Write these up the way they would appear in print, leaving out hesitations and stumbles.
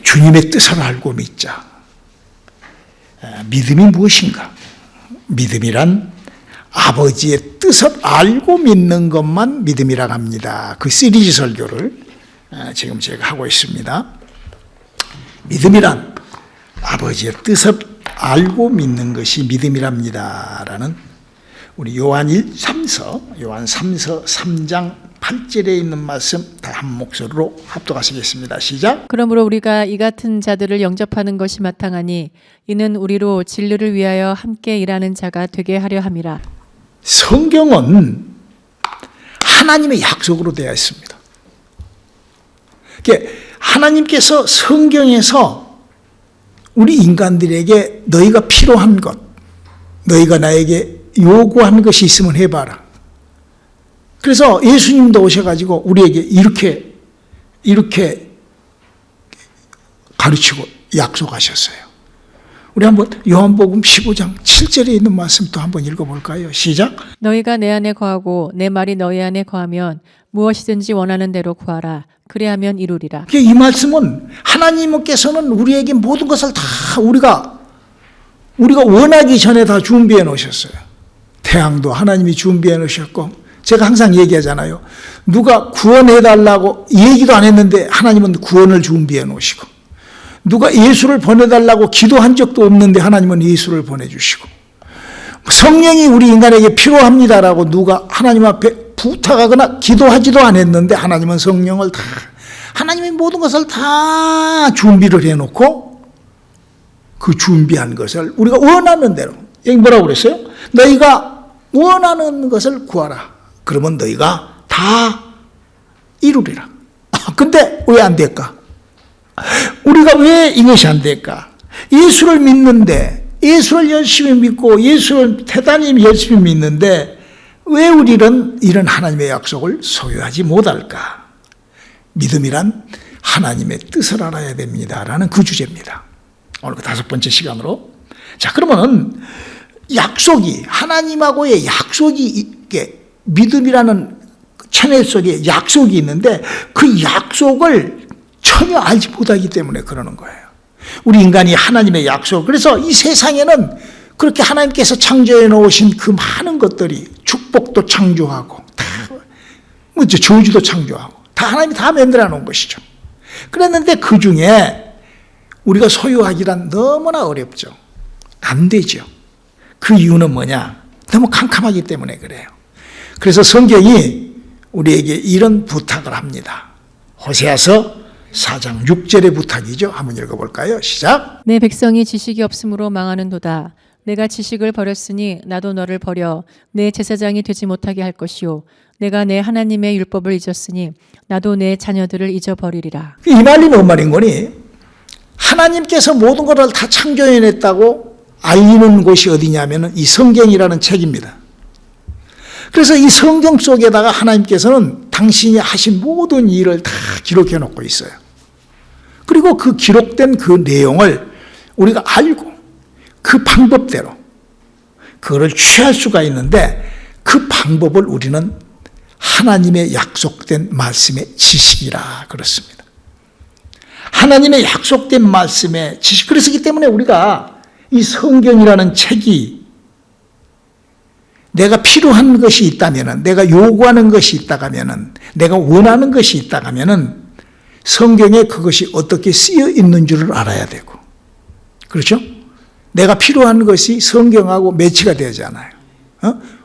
주님의 뜻을 알고 믿자. 믿음이 무엇인가? 믿음이란 아버지의 뜻을 알고 믿는 것만 믿음이라고 합니다. 그 시리즈 설교를 지금 제가 하고 있습니다. 믿음이란 아버지의 뜻을 알고 믿는 것이 믿음이랍니다. 라는 우리 요한 3서 3장 8절에 있는 말씀 다 한 목소리로 합독하시겠습니다. 시작. 그러므로 우리가 이 같은 자들을 영접하는 것이 마땅하니 이는 우리로 진리를 위하여 함께 일하는 자가 되게 하려 함이라. 성경은 하나님의 약속으로 되어 있습니다. 하나님께서 성경에서 우리 인간들에게 너희가 필요한 것, 너희가 나에게 요구한 것이 있으면 해봐라. 그래서 예수님도 오셔가지고 우리에게 이렇게 가르치고 약속하셨어요. 우리 한번 요한복음 15장 7절에 있는 말씀 또 한번 읽어볼까요? 시작. 너희가 내 안에 거하고 내 말이 너희 안에 거하면 무엇이든지 원하는 대로 구하라. 그래야면 이루리라. 이 말씀은 하나님께서는 우리에게 모든 것을 다 우리가 원하기 전에 다 준비해 놓으셨어요. 태양도 하나님이 준비해 놓으셨고, 제가 항상 얘기하잖아요. 누가 구원해달라고 얘기도 안 했는데 하나님은 구원을 준비해 놓으시고, 누가 예수를 보내달라고 기도한 적도 없는데 하나님은 예수를 보내주시고, 성령이 우리 인간에게 필요합니다라고 누가 하나님 앞에 부탁하거나 기도하지도 않았는데 하나님은 성령을 다, 하나님의 모든 것을 다 준비를 해놓고 그 준비한 것을 우리가 원하는 대로, 여기 뭐라고 그랬어요? 너희가 원하는 것을 구하라. 그러면 너희가 다 이루리라. 근데 왜 안 될까? 우리가 왜 이것이 안 될까? 예수를 믿는데, 예수를 열심히 믿고 예수를 대단히 열심히 믿는데 왜 우리는 이런 하나님의 약속을 소유하지 못할까? 믿음이란 하나님의 뜻을 알아야 됩니다라는 그 주제입니다. 오늘 그 5번째 시간으로. 자, 그러면은 약속이, 하나님하고의 약속이 있게, 믿음이라는 채널 속에 약속이 있는데 그 약속을 전혀 알지 못하기 때문에 그러는 거예요. 우리 인간이 하나님의 약속, 그래서 이 세상에는 그렇게 하나님께서 창조해 놓으신 그 많은 것들이, 축복도 창조하고 다 저주도 창조하고 다 하나님이 다 만들어 놓은 것이죠. 그랬는데 그 중에 우리가 소유하기란 너무나 어렵죠. 안 되죠. 그 이유는 뭐냐? 너무 캄캄하기 때문에 그래요. 그래서 성경이 우리에게 이런 부탁을 합니다. 호세아서 4장 6절의 부탁이죠. 한번 읽어볼까요? 시작. 내 백성이 지식이 없으므로 망하는도다. 내가 지식을 버렸으니 나도 너를 버려 내 제사장이 되지 못하게 할 것이요. 내가 내 하나님의 율법을 잊었으니 나도 내 자녀들을 잊어버리리라. 이 말이 뭔 말인 거니? 하나님께서 모든 것을 다 창조해냈다고 알리는 곳이 어디냐면 이 성경이라는 책입니다. 그래서 이 성경 속에다가 하나님께서는 당신이 하신 모든 일을 다 기록해 놓고 있어요. 그리고 그 기록된 그 내용을 우리가 알고 그 방법대로 그거를 취할 수가 있는데, 그 방법을 우리는 하나님의 약속된 말씀의 지식이라 그렇습니다. 하나님의 약속된 말씀의 지식. 그렇기 때문에 우리가 이 성경이라는 책이 내가 필요한 것이 있다면은, 내가 요구하는 것이 있다면은, 내가 원하는 것이 있다면은 성경에 그것이 어떻게 쓰여 있는 줄을 알아야 되고, 그렇죠? 내가 필요한 것이 성경하고 매치가 되잖아요.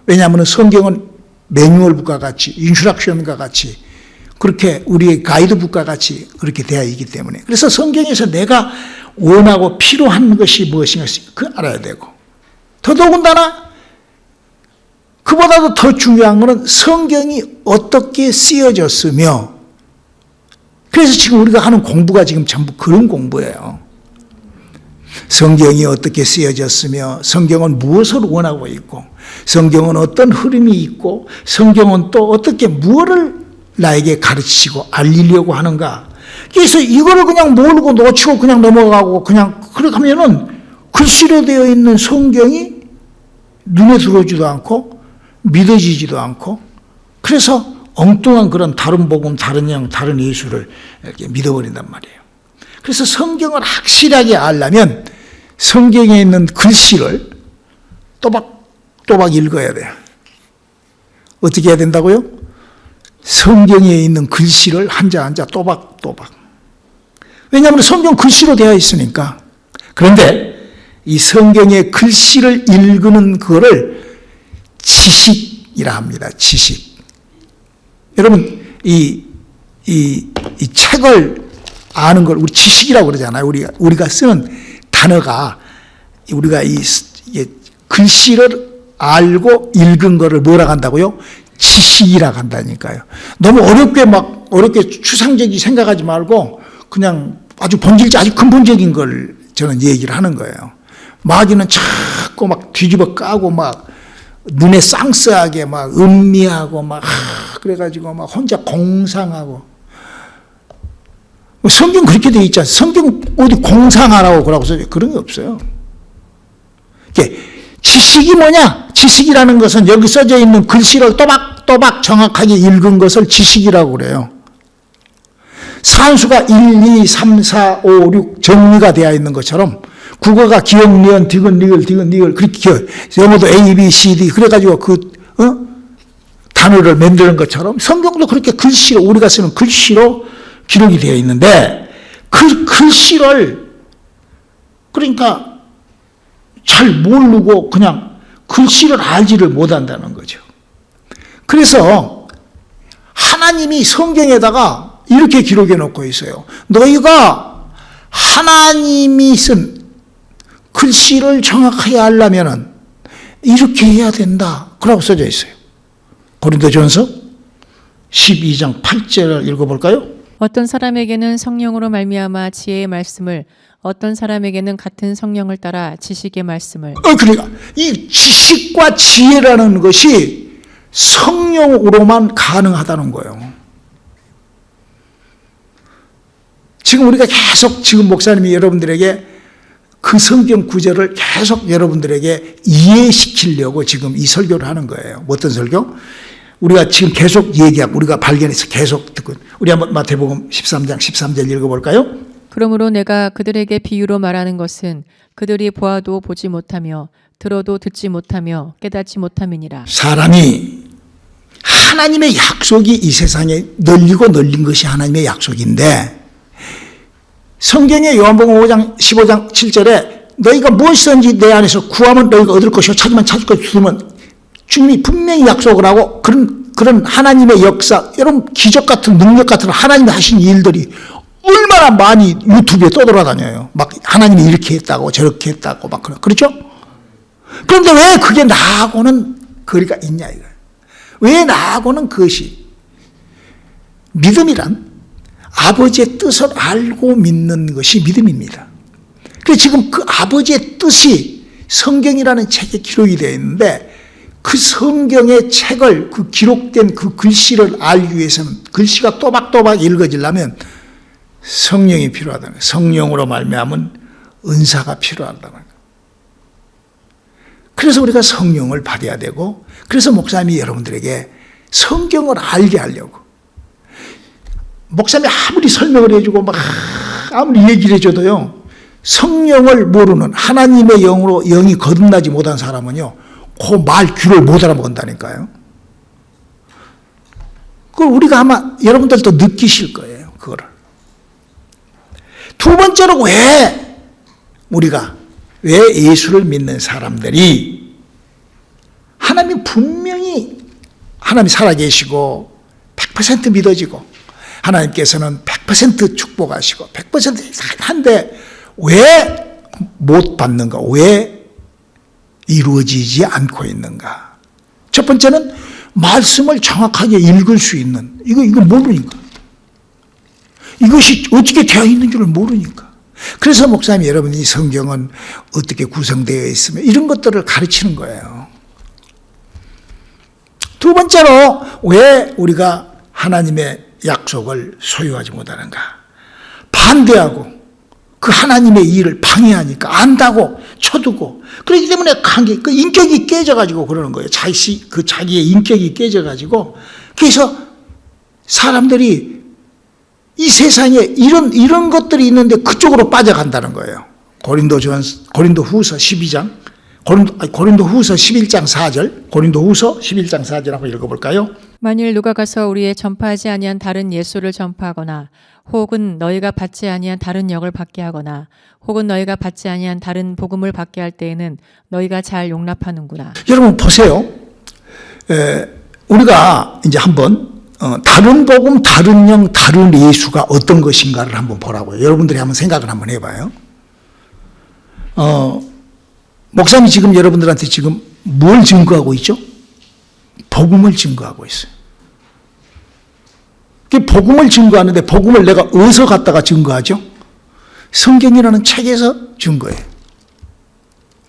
왜냐하면 성경은 매뉴얼북과 같이, 인슈락션과 같이, 그렇게 우리의 가이드북과 같이 그렇게 되어 있기 때문에, 그래서 성경에서 내가 원하고 필요한 것이 무엇인가 그 알아야 되고, 더더군다나 그보다도 더 중요한 것은 성경이 어떻게 쓰여졌으며, 그래서 지금 우리가 하는 공부가 지금 전부 그런 공부예요. 성경이 어떻게 쓰여졌으며, 성경은 무엇을 원하고 있고, 성경은 어떤 흐름이 있고, 성경은 또 어떻게 무엇을 나에게 가르치고 알리려고 하는가. 그래서 이거를 그냥 모르고 놓치고 그냥 넘어가고 그냥 그렇게 하면은 글씨로 되어 있는 성경이 눈에 들어오지도 않고 믿어지지도 않고, 그래서 엉뚱한 그런 다른 복음, 다른 영, 다른 예수를 이렇게 믿어버린단 말이에요. 그래서 성경을 확실하게 알려면 성경에 있는 글씨를 또박또박 읽어야 돼요. 어떻게 해야 된다고요? 성경에 있는 글씨를 한자 한자 또박또박. 왜냐하면 성경 글씨로 되어 있으니까. 그런데 이 성경의 글씨를 읽는 그거를 지식이라 합니다. 지식. 여러분, 이 책을 아는 걸 우리 지식이라고 그러잖아요. 우리가 쓰는 단어가 우리가 이게 글씨를 알고 읽은 거를 뭐라고 한다고요? 지식이라고 한다니까요. 너무 어렵게 추상적이 생각하지 말고 그냥 아주 본질적, 아주 근본적인 걸 저는 얘기를 하는 거예요. 마귀는 자꾸 막 뒤집어 까고 막 눈에 쌍스하게 막 음미하고 막 그래가지고 막 혼자 공상하고. 성경 그렇게 돼 있지 않아요? 성경 어디 공상하라고 그러고 써져 그런 게 없어요. 이게 지식이 뭐냐? 지식이라는 것은 여기 써져 있는 글씨를 또박또박 정확하게 읽은 것을 지식이라고 그래요. 산수가 1, 2, 3, 4, 5, 6 정리가 되어 있는 것처럼 국어가 기역, 니은, 디귿, 니글 그렇게 영어도 A, B, C, D 그래가지고 단어를 만드는 것처럼 성경도 그렇게 글씨로 우리가 쓰는 글씨로 기록이 되어 있는데 그 글씨를 그러니까 잘 모르고 그냥 글씨를 알지를 못한다는 거죠. 그래서 하나님이 성경에다가 이렇게 기록해 놓고 있어요. 너희가 하나님이 쓴 글씨를 정확하게 알려면은 이렇게 해야 된다. 그라고 써져 있어요. 고린도전서 12장 8절을 읽어볼까요? 어떤 사람에게는 성령으로 말미암아 지혜의 말씀을, 어떤 사람에게는 같은 성령을 따라 지식의 말씀을. 그러니까 이 지식과 지혜라는 것이 성령으로만 가능하다는 거예요. 지금 우리가 계속 지금 목사님이 여러분들에게 그 성경 구절을 계속 여러분들에게 이해시키려고 지금 이 설교를 하는 거예요. 어떤 설교? 우리가 지금 계속 얘기하고 우리가 발견해서 계속 듣고 우리 한번 마태복음 13장 13절 읽어볼까요? 그러므로 내가 그들에게 비유로 말하는 것은 그들이 보아도 보지 못하며 들어도 듣지 못하며 깨닫지 못함이니라. 사람이 하나님의 약속이 이 세상에 널린 것이 하나님의 약속인데 성경의 요한복음 5장 15장 7절에 너희가 무엇이든지 내 안에서 구하면 너희가 얻을 것이요 찾으면 찾을 것이요 두면 주님이 분명히 약속을 하고 그런 하나님의 역사, 여러분 기적 같은 능력 같은 하나님이 하신 일들이 얼마나 많이 유튜브에 떠돌아다녀요. 막 하나님이 이렇게 했다고 저렇게 했다고 막 그렇죠? 그런데 왜 그게 나하고는 거리가 있냐 이거예요. 왜 나하고는 그것이 믿음이란 아버지의 뜻을 알고 믿는 것이 믿음입니다. 그래서 지금 그 아버지의 뜻이 성경이라는 책에 기록이 되어 있는데 그 성경의 책을 그 기록된 그 글씨를 알기 위해서는 글씨가 또박또박 읽어지려면 성령이 필요하다는 거예요. 성령으로 말미암은 은사가 필요하다는 거예요. 그래서 우리가 성령을 받아야 되고 그래서 목사님이 여러분들에게 성경을 알게 하려고 목사님이 아무리 설명을 해주고 막 아무리 얘기를 해줘도요 성령을 모르는 하나님의 영으로 영이 거듭나지 못한 사람은요 그 말 귀를 못 알아먹는다니까요. 그걸 우리가 아마 여러분들도 느끼실 거예요. 그거를. 두 번째로 왜 예수를 믿는 사람들이 하나님 분명히 하나님 살아계시고 100% 믿어지고 하나님께서는 100% 축복하시고 100% 한데 왜 못 받는가? 왜 이루어지지 않고 있는가? 첫 번째는 말씀을 정확하게 읽을 수 있는 이거 모르니까 이것이 어떻게 되어 있는 줄을 모르니까 그래서 목사님 여러분이 성경은 어떻게 구성되어 있으며 이런 것들을 가르치는 거예요. 두 번째로 왜 우리가 하나님의 약속을 소유하지 못하는가? 반대하고 그 하나님의 일을 방해하니까 안다고 쳐두고 그렇기 때문에 그 인격이 깨져가지고 그러는 거예요. 자기의 인격이 깨져가지고 그래서 사람들이 이 세상에 이런 것들이 있는데 그쪽으로 빠져간다는 거예요. 고린도 후서 12장, 고린도 후서 11장 4절, 고린도 후서 11장 4절 한번 읽어볼까요? 만일 누가 가서 우리의 전파하지 아니한 다른 예수를 전파하거나 혹은 너희가 받지 아니한 다른 역을 받게 하거나 혹은 너희가 받지 아니한 다른 복음을 받게 할 때에는 너희가 잘 용납하는구나. 여러분 보세요. 우리가 이제 한번 다른 복음, 다른 영, 다른 예수가 어떤 것인가를 한번 보라고요. 여러분들이 한번 생각을 한번 해봐요. 목사님이 지금 여러분들한테 지금 뭘 증거하고 있죠? 복음을 증거하고 있어요. 복음을 증거하는데 복음을 내가 어디서 갖다가 증거하죠? 성경이라는 책에서 증거해요.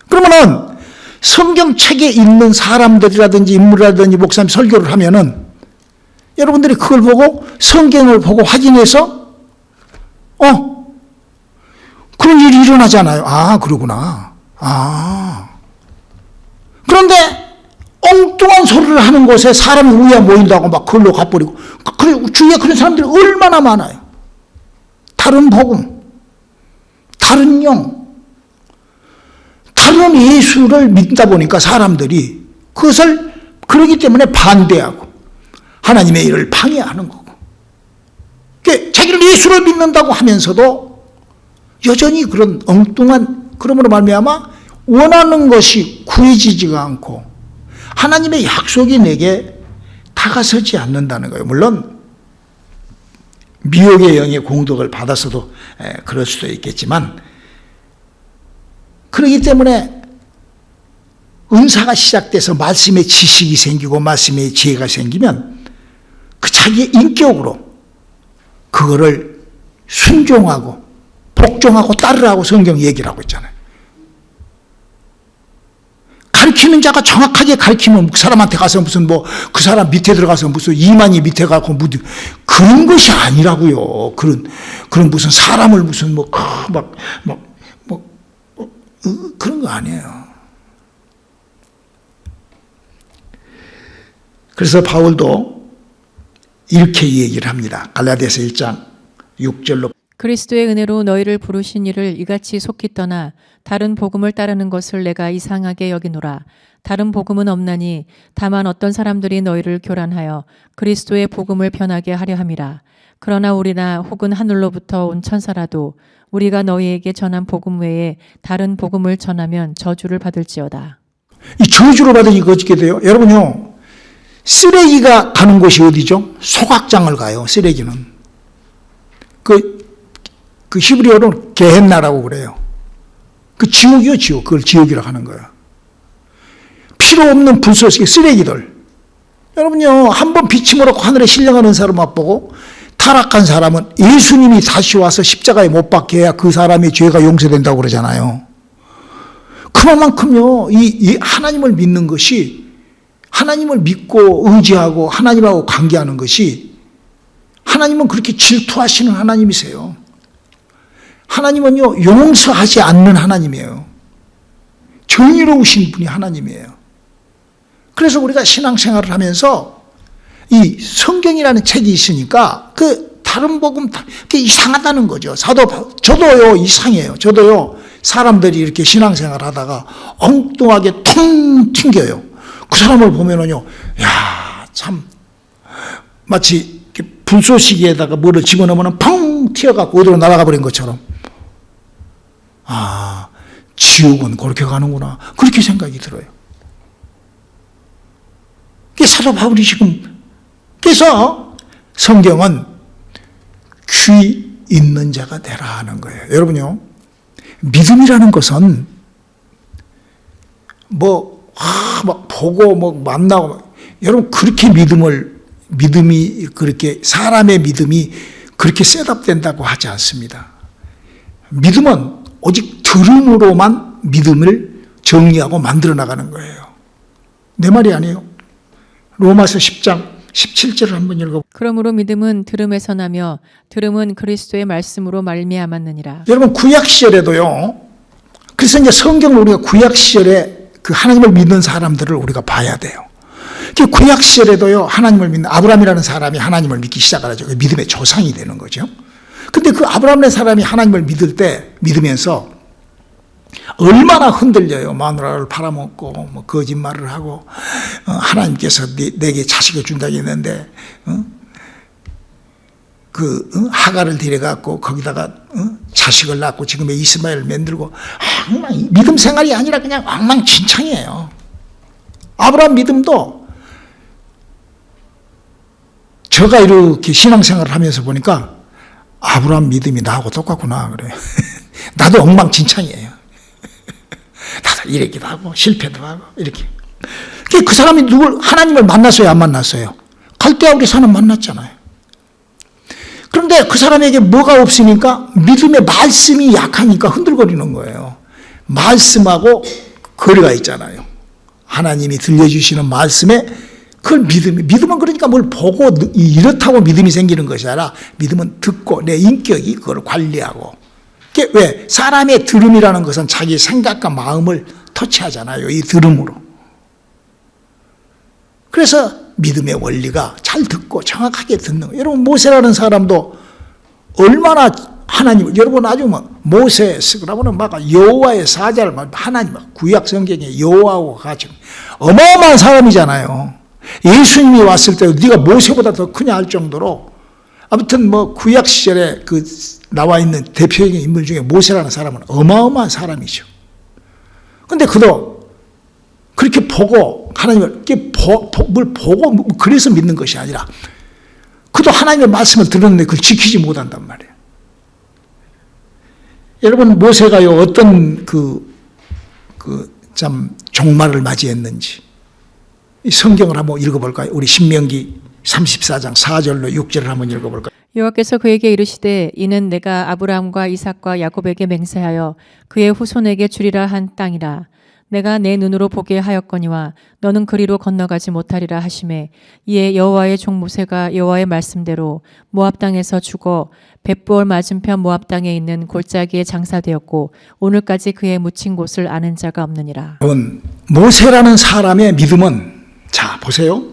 그러면은 성경책에 있는 사람들이라든지 인물이라든지 목사님 설교를 하면은 여러분들이 그걸 보고 성경을 보고 확인해서 그런 일이 일어나잖아요. 아, 그러구나. 그런데 엉뚱한 소리를 하는 곳에 사람이 우야 모인다고 막 그걸로 가버리고, 주위에 그런 사람들이 얼마나 많아요. 다른 복음, 다른 영, 다른 예수를 믿다 보니까 사람들이 그것을 그러기 때문에 반대하고 하나님의 일을 방해하는 거고, 자기를 예수를 믿는다고 하면서도 여전히 그런 엉뚱한, 그러므로 말미암아 원하는 것이 구해지지가 않고 하나님의 약속이 내게 다가서지 않는다는 거예요. 물론 미혹의 영의 공덕을 받아서도 그럴 수도 있겠지만, 그렇기 때문에 은사가 시작돼서 말씀의 지식이 생기고 말씀의 지혜가 생기면 그 자기의 인격으로 그거를 순종하고 복종하고 따르라고 성경 얘기를 하고 있잖아요. 가르치는 자가 정확하게 가르치면 그 사람한테 가서 무슨 그 사람 밑에 들어가서 무슨 이만희 밑에 가고 그런 것이 아니라고요. 그런 무슨 사람을 무슨 그런 거 아니에요. 그래서 바울도 이렇게 얘기를 합니다. 갈라디아서 1장 6절로 그리스도의 은혜로 너희를 부르신 이를 이같이 속히 떠나 다른 복음을 따르는 것을 내가 이상하게 여기노라. 다른 복음은 없나니 다만 어떤 사람들이 너희를 교란하여 그리스도의 복음을 변하게 하려 함이라. 그러나 우리나 혹은 하늘로부터 온 천사라도 우리가 너희에게 전한 복음 외에 다른 복음을 전하면 저주를 받을지어다. 이 저주를 받으니 어떻게 돼요? 여러분요, 쓰레기가 가는 곳이 어디죠? 소각장을 가요. 쓰레기는 그 히브리어로는 게헨나라고 그래요. 그 지옥이요, 지옥. 그걸 지옥이라고 하는 거예요. 필요 없는 불쏘시개 쓰레기들. 여러분요, 한번 비침으로 하늘에 신령하는 사람 맛보고 타락한 사람은 예수님이 다시 와서 십자가에 못 박게 해야 그 사람의 죄가 용서된다고 그러잖아요. 그만큼요, 이 하나님을 믿는 것이, 하나님을 믿고 의지하고 하나님하고 관계하는 것이, 하나님은 그렇게 질투하시는 하나님이세요. 하나님은요, 용서하지 않는 하나님이에요. 정의로우신 분이 하나님이에요. 그래서 우리가 신앙생활을 하면서 이 성경이라는 책이 있으니까 그 다른 복음 그게 이상하다는 거죠. 저도요, 이상해요. 저도요, 사람들이 이렇게 신앙생활 하다가 엉뚱하게 통 튕겨요. 그 사람을 보면은요, 야, 참, 마치 불쏘시개에다가 뭐를 집어넣으면 펑 튀어갖고 어디로 날아가 버린 것처럼, 아, 지옥은 그렇게 가는구나. 그렇게 생각이 들어요. 그게 사도 바울이 지금, 그래서 성경은 귀 있는 자가 되라 하는 거예요. 여러분요, 믿음이라는 것은 막 보고 만나고, 여러분 그렇게 믿음이 그렇게, 사람의 믿음이 그렇게 셋업된다고 하지 않습니다. 믿음은 오직 들음으로만 믿음을 정리하고 만들어 나가는 거예요. 내 말이 아니에요. 로마서 10장 17절을 한번 읽어볼까요? 그러므로 믿음은 들음에서 나며 들음은 그리스도의 말씀으로 말미암았느니라. 여러분 구약 시절에도요. 그래서 이제 성경을 우리가 구약 시절에 그 하나님을 믿는 사람들을 우리가 봐야 돼요. 그 구약 시절에도요, 하나님을 믿는 아브라함이라는 사람이 하나님을 믿기 시작하죠. 믿음의 조상이 되는 거죠. 근데 그 아브라함의 사람이 하나님을 믿으면서 얼마나 흔들려요. 마누라를 팔아먹고, 뭐, 거짓말을 하고, 하나님께서 내게 자식을 준다고 했는데, 하가를 데려갖고, 거기다가, 자식을 낳고, 지금의 이스마엘을 만들고, 믿음 생활이 아니라 그냥 엉망진창이에요. 아브라함 믿음도, 제가 이렇게 신앙생활을 하면서 보니까, 아브라함 믿음이 나하고 똑같구나, 그래요. 나도 엉망진창이에요. 나도 이랬기도 하고 실패도 하고 이렇게. 그 사람이 하나님을 만났어요, 안 만났어요? 갈대아 우리 사람 만났잖아요. 그런데 그 사람에게 뭐가 없으니까 믿음의 말씀이 약하니까 흔들거리는 거예요. 말씀하고 거리가 있잖아요. 하나님이 들려주시는 말씀에 그걸 믿음은 그러니까 뭘 보고 이렇다고 믿음이 생기는 것이 아니라 믿음은 듣고 내 인격이 그걸 관리하고. 왜? 사람의 들음이라는 것은 자기 생각과 마음을 터치하잖아요. 이 들음으로. 그래서 믿음의 원리가 잘 듣고 정확하게 듣는 거예요. 여러분 모세라는 사람도 얼마나 하나님, 여러분 아주 모세 그러면은 막 여호와의 사자를 하나님 구약 성경에 여호와하고 같이 어마어마한 사람이잖아요. 예수님이 왔을 때 네가 모세보다 더 크냐 할 정도로 아무튼 구약 시절에 나와 있는 대표적인 인물 중에 모세라는 사람은 어마어마한 사람이죠. 근데 그도 그렇게 보고 하나님을 뭘 보고 그래서 믿는 것이 아니라 그도 하나님의 말씀을 들었는데 그걸 지키지 못한단 말이에요. 여러분 모세가요 어떤 참 종말을 맞이했는지 이 성경을 한번 읽어볼까요? 우리 신명기 34장 4절로 6절을 한번 읽어볼까요? 여호와께서 그에게 이르시되 이는 내가 아브라함과 이삭과 야곱에게 맹세하여 그의 후손에게 주리라 한 땅이라. 내가 내 눈으로 보게 하였거니와 너는 그리로 건너가지 못하리라 하시매 이에 여호와의 종 모세가 여호와의 말씀대로 모압 땅에서 죽어 벳볼 맞은편 모압 땅에 있는 골짜기에 장사되었고 오늘까지 그의 묻힌 곳을 아는 자가 없느니라. 여러분 모세라는 사람의 믿음은 자 보세요.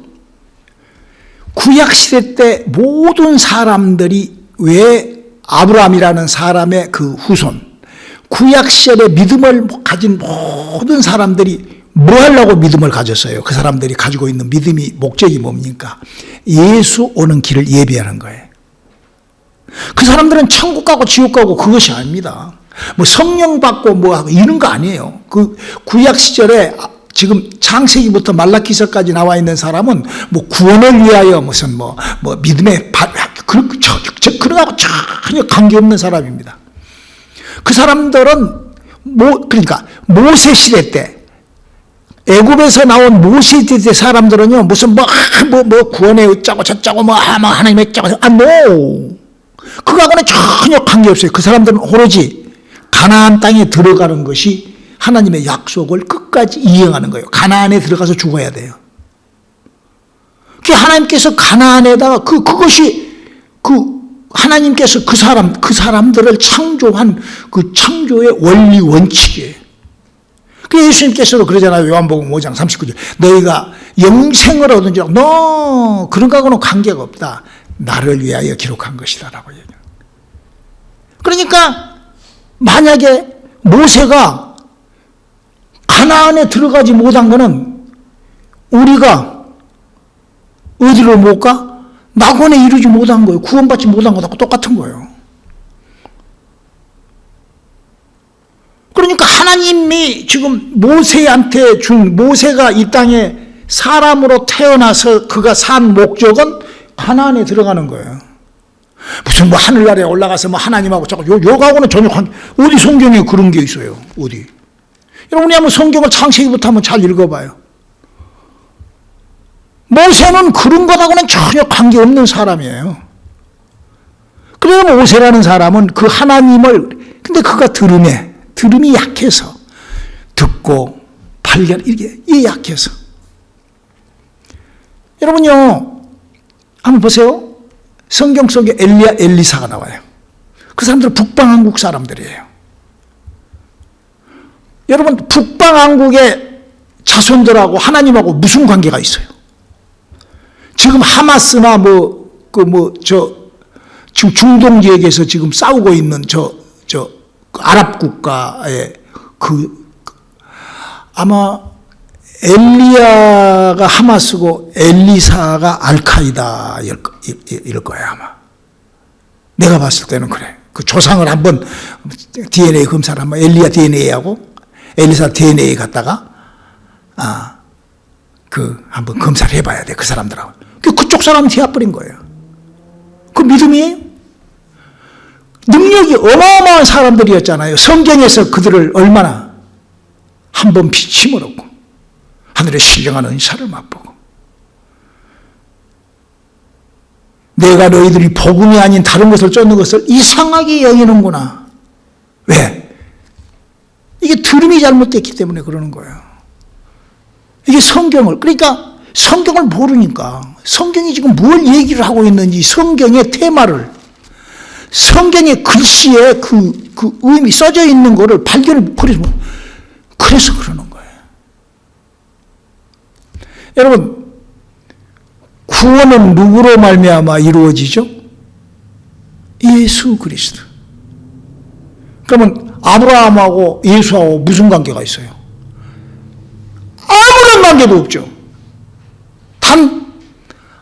구약시대 때 모든 사람들이 왜 아브라함이라는 사람의 그 후손 구약시절에 믿음을 가진 모든 사람들이 뭐 하려고 믿음을 가졌어요? 그 사람들이 가지고 있는 믿음이 목적이 뭡니까? 예수 오는 길을 예비하는 거예요. 그 사람들은 천국 가고 지옥 가고 그것이 아닙니다. 성령 받고 하고 이런 거 아니에요. 그 구약시절에 지금 창세기부터 말라기서까지 나와 있는 사람은 구원을 위하여 무슨 믿음의 그런 거하고 전혀 관계없는 사람입니다. 그 사람들은 그러니까 모세 시대 때 애굽에서 나온 모세 시대 사람들은요 무슨 구원에 어쩌고 저쩌고 하나님의 어쩌고 no 그거하고는 전혀 관계없어요. 그 사람들은 오로지 가나안 땅에 들어가는 것이 하나님의 약속을 끝까지 이행하는 거예요. 가나안에 들어가서 죽어야 돼요. 하나님께서 가나안에다가 그것이 하나님께서 그 사람들을 창조한 그 창조의 원리 원칙이에요. 예수님께서도 그러잖아요. 요한복음 5장 39절. 너희가 영생을 얻은 줄 너 그런 거하고는 관계가 없다. 나를 위하여 기록한 것이다라고 얘기해요. 그러니까 만약에 모세가 가나안에 들어가지 못한 거는 우리가 어디로 못 가? 낙원에 이르지 못한 거예요. 구원받지 못한 거하고 똑같은 거예요. 그러니까 하나님이 지금 모세한테 모세가 이 땅에 사람으로 태어나서 그가 산 목적은 가나안에 들어가는 거예요. 무슨 하늘나라에 올라가서 하나님하고 자꾸 요가하고는 전혀 어디 성경에 그런 게 있어요? 어디? 여러분이 한번 성경을 창세기부터 한번 잘 읽어봐요. 모세는 그런 것하고는 전혀 관계없는 사람이에요. 그래서 모세라는 사람은 그 하나님을 근데 그가 들음이 약해서 듣고 발견 이게 약해서 여러분요 한번 보세요. 성경 속에 엘리야 엘리사가 나와요. 그 사람들은 북방왕국 사람들이에요. 여러분 북방왕국의 자손들하고 하나님하고 무슨 관계가 있어요? 지금 하마스나 지금 중동 지역에서 지금 싸우고 있는 아랍 국가의 아마 엘리야가 하마스고 엘리사가 알카이다 이럴 거예요, 아마. 내가 봤을 때는 그래. 그 조상을 한번 DNA 검사를 한번 엘리야 DNA하고 엘리사 DNA 갖다가 한번 검사를 해봐야 돼, 그 사람들하고. 그쪽 사람은 되어버린 거예요. 그 믿음이에요? 능력이 어마어마한 사람들이었잖아요. 성경에서 그들을 얼마나 한번 빛임을 얻고 하늘의 신령한 은사를 맛보고, 내가 너희들이 복음이 아닌 다른 것을 쫓는 것을 이상하게 여기는구나. 왜? 이게 들음이 잘못됐기 때문에 그러는 거예요. 이게 그러니까 성경을 모르니까 성경이 지금 뭘 얘기를 하고 있는지, 성경의 테마를, 성경의 글씨에 그 의미 써져 있는 거를 발견을, 그래서 그러는 거예요. 여러분, 구원은 누구로 말미암아 이루어지죠? 예수 그리스도. 그러면 아브라함하고 예수하고 무슨 관계가 있어요? 아무런 관계도 없죠. 단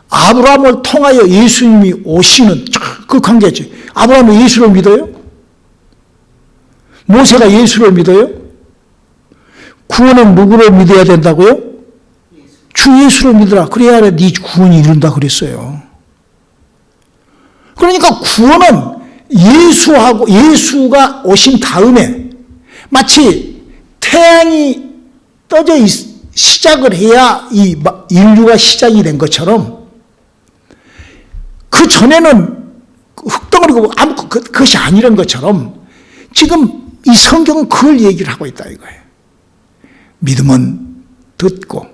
아브라함을 통하여 예수님이 오시는 그 관계지. 아브라함은 예수를 믿어요? 모세가 예수를 믿어요? 구원은 누구를 믿어야 된다고요? 주 예수를 믿으라. 그래야 네 구원이 이룬다 그랬어요. 그러니까 구원은 예수가 오신 다음에 마치 태양이 떠져 시작을 해야 이 인류가 시작이 된 것처럼, 그 전에는 흙덩어리고 그것이 아니란 것처럼 지금 이 성경은 그걸 얘기를 하고 있다 이거예요. 믿음은 듣고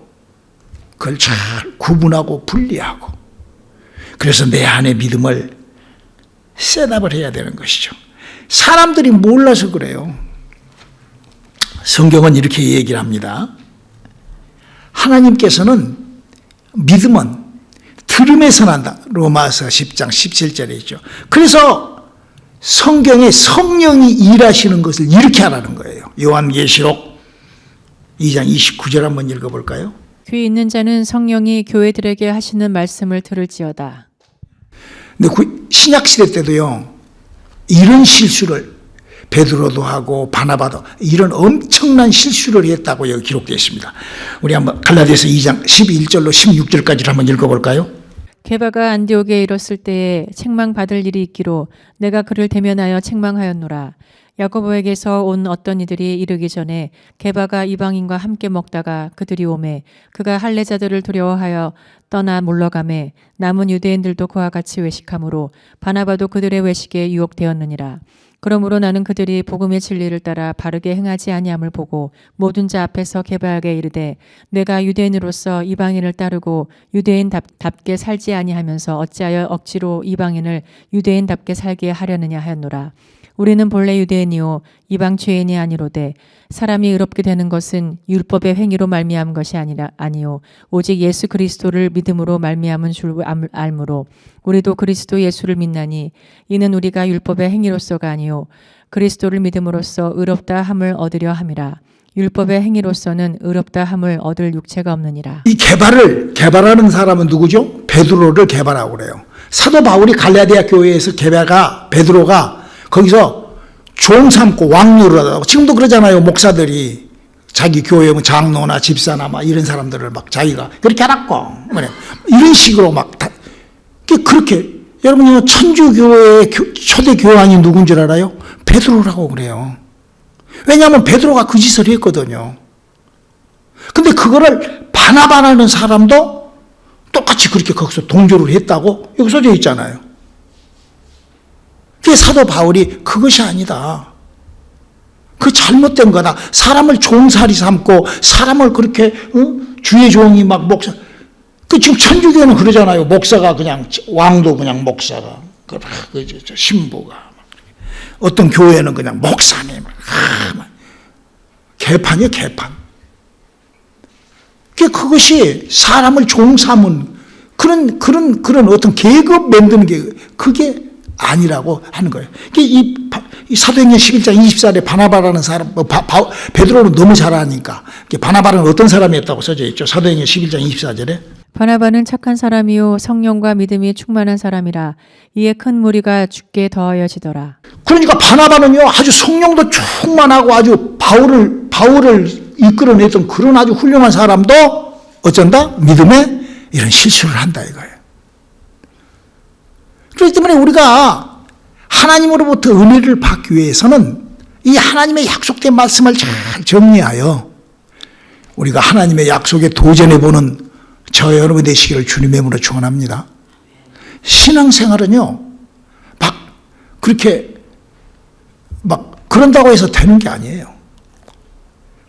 그걸 잘 구분하고 분리하고, 그래서 내 안에 믿음을 셋업을 해야 되는 것이죠. 사람들이 몰라서 그래요. 성경은 이렇게 얘기를 합니다. 하나님께서는 믿음은 들음에서 난다. 로마서 10장 17절에 있죠. 그래서 성경에 성령이 일하시는 것을 이렇게 하라는 거예요. 요한계시록 2장 29절 한번 읽어볼까요? 귀 있는 자는 성령이 교회들에게 하시는 말씀을 들을지어다. 근데 신약시대 때도요, 이런 실수를 베드로도 하고 바나바도 이런 엄청난 실수를 했다고 여기 기록되어 있습니다. 우리 한번 갈라디아서 2장 11절로 16절까지를 한번 읽어볼까요? 게바가 안디옥에 이뤘을 때에 책망받을 일이 있기로 내가 그를 대면하여 책망하였노라. 야고보에게서 온 어떤 이들이 이르기 전에 게바가 이방인과 함께 먹다가 그들이 오매 그가 할례자들을 두려워하여 떠나 물러가매 남은 유대인들도 그와 같이 외식하므로 바나바도 그들의 외식에 유혹되었느니라. 그러므로 나는 그들이 복음의 진리를 따라 바르게 행하지 아니함을 보고 모든 자 앞에서 게바에게 이르되 내가 유대인으로서 이방인을 따르고 유대인답게 살지 아니하면서 어찌하여 억지로 이방인을 유대인답게 살게 하려느냐 하였노라. 우리는 본래 유대인이요 이방 죄인이 아니로되 사람이 의롭게 되는 것은 율법의 행위로 말미암은 것이 아니요 오직 예수 그리스도를 믿음으로 말미암은 줄 알므로 우리도 그리스도 예수를 믿나니 이는 우리가 율법의 행위로서가 아니요 그리스도를 믿음으로써 의롭다 함을 얻으려 함이라. 율법의 행위로서는 의롭다 함을 얻을 육체가 없느니라. 이 개발하는 사람은 누구죠? 베드로를 개발하고 그래요. 사도 바울이 갈라디아 교회에서 베드로가 거기서 종 삼고 왕노를 하다가, 지금도 그러잖아요. 목사들이 자기 교회 장로나 집사나 막 이런 사람들을 막 자기가 그렇게 하라고 이런 식으로 막 그렇게. 여러분, 천주교회의 초대 교황이 누군 줄 알아요? 베드로라고 그래요. 왜냐하면 베드로가 그 짓을 했거든요. 근데 그거를 바나바라는 사람도 똑같이 그렇게 거기서 동조를 했다고 여기 써져 있잖아요. 그게 사도 바울이 그것이 아니다. 그 잘못된 거다. 사람을 종살이 삼고 사람을 그렇게 주의 종이 막 목사. 그 지금 천주교는 그러잖아요. 목사가 그냥 왕도 그냥 목사가 신부가 어떤 교회는 그냥 목사님 개판이에요, 개판. 그것이 사람을 종 삼은 그런 어떤 계급 만드는 게 그게 아니라고 하는 거예요. 이 사도행전 11장 24절에 바나바라는 사람, 베드로는 너무 잘 아니까 바나바는 어떤 사람이었다고 써져 있죠. 사도행전 11장 24절에 바나바는 착한 사람이요 성령과 믿음이 충만한 사람이라 이에 큰 무리가 죽게 더하여지더라. 그러니까 바나바는요 아주 성령도 충만하고 아주 바울을 이끌어냈던 그런 아주 훌륭한 사람도 어쩐다? 믿음에 이런 실수를 한다 이거예요. 그렇기 때문에 우리가 하나님으로부터 은혜를 받기 위해서는 이 하나님의 약속된 말씀을 잘 정리하여 우리가 하나님의 약속에 도전해보는 저 여러분 되시기를 주님의 이름으로 축원합니다. 신앙생활은요 막 그렇게 막 그런다고 해서 되는 게 아니에요.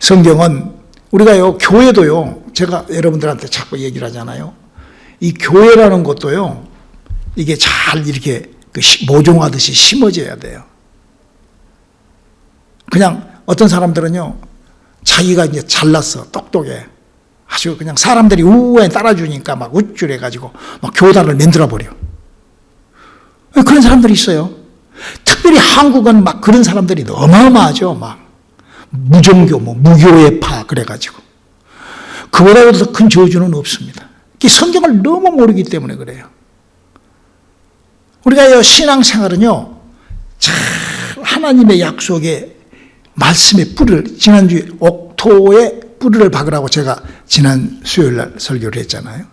성경은 우리가요 교회도요 제가 여러분들한테 자꾸 얘기를 하잖아요. 이 교회라는 것도요 이게 잘 이렇게 모종하듯이 심어져야 돼요. 그냥 어떤 사람들은요 자기가 이제 잘났어 똑똑해 아주 그냥 사람들이 우에 따라주니까 막 우쭐해가지고 막 교단을 만들어 버려. 그런 사람들이 있어요. 특별히 한국은 막 그런 사람들이 어마어마하죠. 막 무종교, 무교회파 그래가지고 그보다도 더 큰 저주는 없습니다. 성경을 너무 모르기 때문에 그래요. 우리가 신앙생활은요 참 하나님의 약속의 말씀의 뿌리를 지난주에 옥토의 뿌리를 박으라고 제가 지난 수요일날 설교를 했잖아요.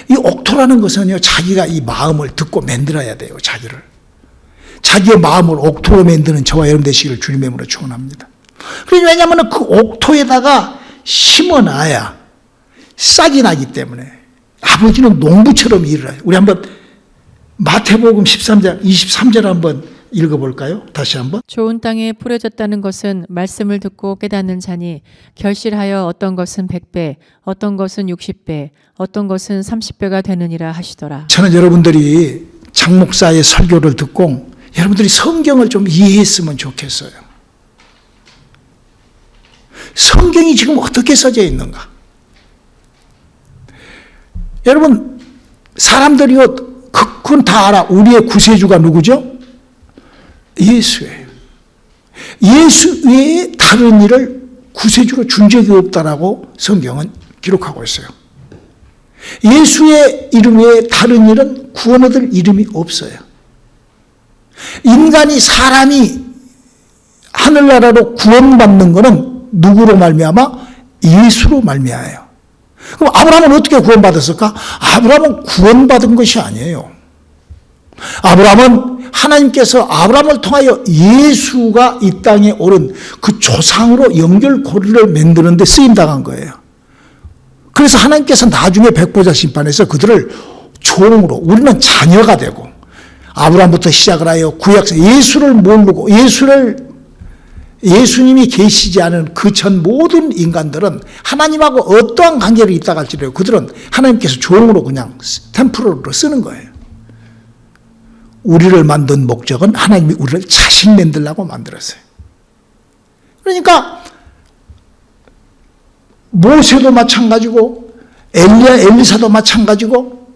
이 옥토라는 것은요 자기가 이 마음을 듣고 만들어야 돼요. 자기의 마음을 옥토로 만드는 저와 여러분 되시기를 주님의 이름으로 축원합니다. 왜냐하면 그 옥토에다가 심어놔야 싹이 나기 때문에 아버지는 농부처럼 일을 해요. 우리 한번 마태복음 13장 23절 한번 읽어볼까요? 다시 한번. 좋은 땅에 뿌려졌다는 것은 말씀을 듣고 깨닫는 자니 결실하여 어떤 것은 100배, 어떤 것은 60배, 어떤 것은 30배가 되느니라 하시더라. 저는 여러분들이 장 목사의 설교를 듣고 여러분들이 성경을 좀 이해했으면 좋겠어요. 성경이 지금 어떻게 써져 있는가? 여러분 사람들이요 그건 다 알아. 우리의 구세주가 누구죠? 예수예요. 예수 외에 다른 일을 구세주로 준 적이 없다라고 성경은 기록하고 있어요. 예수의 이름 외에 다른 일은 구원 얻을 이름이 없어요. 사람이 하늘나라로 구원받는 것은 누구로 말미암아? 예수로 말미암아요. 그럼 아브라함은 어떻게 구원받았을까? 아브라함은 구원받은 것이 아니에요. 아브라함은 하나님께서 아브라함을 통하여 예수가 이 땅에 오른 그 조상으로 연결고리를 만드는 데 쓰임당한 거예요. 그래서 하나님께서 나중에 백보자 심판에서 그들을 종으로 우리는 자녀가 되고 아브라함부터 시작을 하여 구약서 예수를 모르고 예수님이 계시지 않은 그 전 모든 인간들은 하나님하고 어떠한 관계를 있다가 할지라도 그들은 하나님께서 종으로 그냥 템포러로 쓰는 거예요. 우리를 만든 목적은 하나님이 우리를 자식 만들려고 만들었어요. 그러니까 모세도 마찬가지고 엘리사도 마찬가지고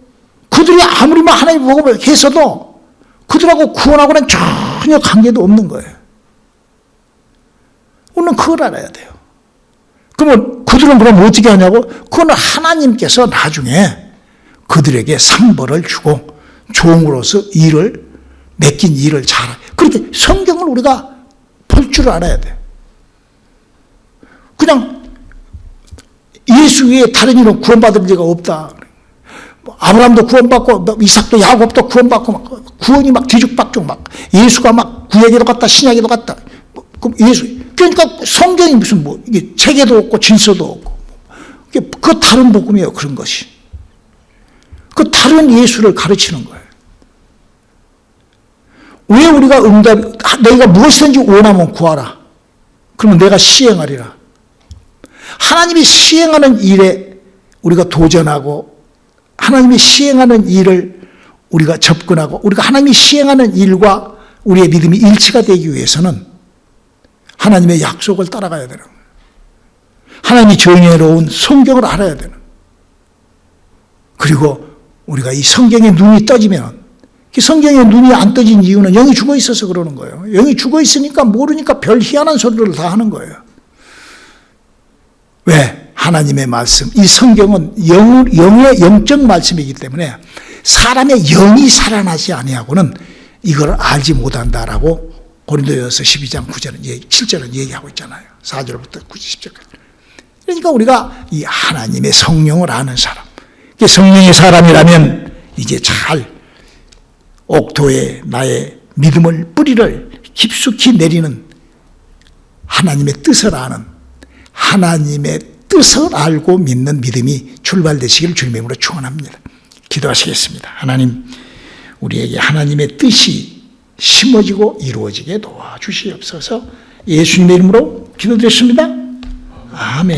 그들이 아무리 하나님 복음을 했어도 그들하고 구원하고는 전혀 관계도 없는 거예요. 우리는 그걸 알아야 돼요. 그러면 그들은 그럼 어떻게 하냐고? 그건 하나님께서 나중에 그들에게 상벌을 주고 종으로서 맡긴 일을 잘. 그렇게 성경을 우리가 볼 줄 알아야 돼요. 그냥 예수 외에 다른 이는 구원받을 리가 없다. 아브라함도 구원받고 이삭도 야곱도 구원받고 막 구원이 막 뒤죽박죽 막 예수가 막 구약에도 갔다 신약에도 갔다. 그럼 그러니까 성경이 무슨 이게 체계도 없고 질서도 없고 그 다른 복음이에요. 그런 것이. 그 다른 예수를 가르치는 거예요. 왜 우리가 너희가 무엇이든지 원하면 구하라. 그러면 내가 시행하리라. 하나님이 시행하는 일에 우리가 도전하고 하나님이 시행하는 일을 우리가 접근하고 우리가 하나님이 시행하는 일과 우리의 믿음이 일치가 되기 위해서는 하나님의 약속을 따라가야 되는 거예요. 하나님이 정의로운 성경을 알아야 되는 거예요. 그리고 우리가 이 성경에 눈이 떠지면, 그 성경에 눈이 안 떠진 이유는 영이 죽어 있어서 그러는 거예요. 영이 죽어 있으니까 모르니까 별 희한한 소리를 다 하는 거예요. 왜? 하나님의 말씀, 이 성경은 영의 영적 말씀이기 때문에 사람의 영이 살아나지 아니하고는 이걸 알지 못한다라고 고린도전서 12장 7절은 얘기하고 있잖아요. 4절부터 10절까지. 그러니까 우리가 이 하나님의 성령을 아는 사람, 성령의 사람이라면 이제 잘 옥토에 나의 믿음을 뿌리를 깊숙이 내리는 하나님의 뜻을 아는, 하나님의 뜻을 알고 믿는 믿음이 출발되시길 주님의 이름으로 축원합니다. 기도하시겠습니다. 하나님, 우리에게 하나님의 뜻이 심어지고 이루어지게 도와주시옵소서. 예수님의 이름으로 기도드렸습니다. 아멘.